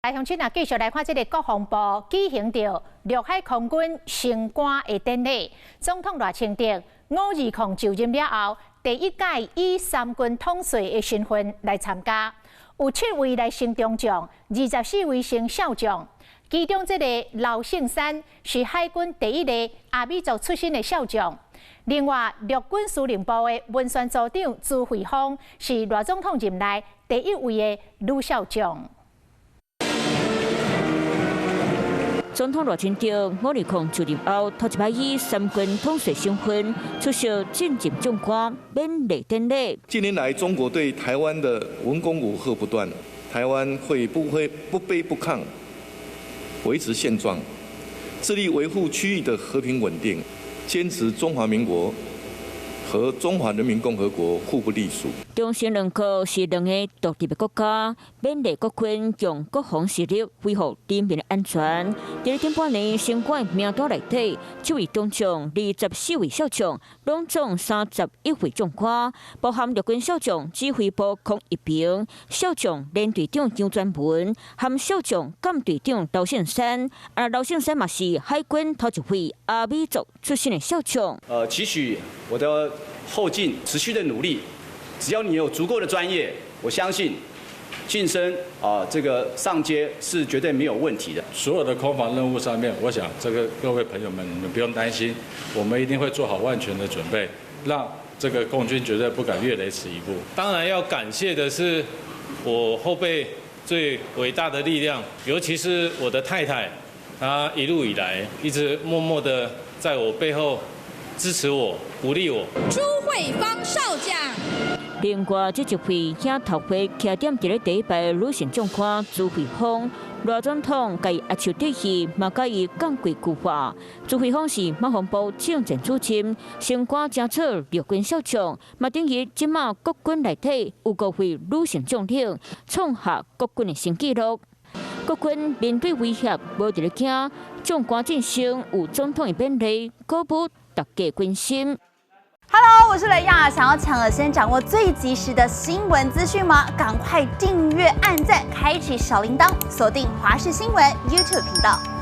来，乡亲啊，继续来看这个国防部举行着陆海空军升官的典礼。总统赖清德520就任了后，第一届以三军统帅的身份来参加，有7位来升中将，24位升少将。其中，这个刘胜山是海军第一个阿美族出身的少将。另外，陆军司令部的文宣组长朱惠芳是赖总统任内第一位的女少将。 总统赖清德520就任后，头一摆以三军统帅身份出席进任将官典礼典礼。近年来，中国对台湾的文攻武吓不断，台湾会不卑不亢，维持现状，致力维护区域的和平稳定，坚持中华民国 和中华人民共和国互不隶属。中山两国是两个独立的国家，勉励国军用国防实力维护人民的安全。在顶半年升官名单内底，7位中将、24位少将，拢总31位将官，包含陆军少将指挥部孔一平、少将连队长杨全文，和少将监队长刘胜山。刘胜山嘛是海军头一位阿美族出身的少将。期许我的后进持续的努力，只要你有足够的专业，我相信晋升这个上阶是绝对没有问题的。所有的空防任务上面，我想这个各位朋友们，你们不用担心，我们一定会做好万全的准备，让这个共军绝对不敢越雷池一步。当然要感谢的是我后辈最伟大的力量，尤其是我的太太，她一路以来一直默默的在我背后 支持我，鼓励我。朱惠芳少将。另外，这一回也头回徛点伫咧第一排女性将官朱惠芳，赖总统甲伊压手底戏，嘛甲伊降贵句话。朱惠芳是国防部政政主任，升官加册陆军少将，嘛等于即马国军内底有5位女性将领，创下国军的新纪录。国军面对威胁，无伫咧惊，将官晋升有总统的勉励，鼓舞大家军心。 Hello， 我是雷亚，想要抢而先掌握最及时的新闻资讯吗？赶快订阅、按赞、开启小铃铛，锁定华视新闻 YouTube 频道。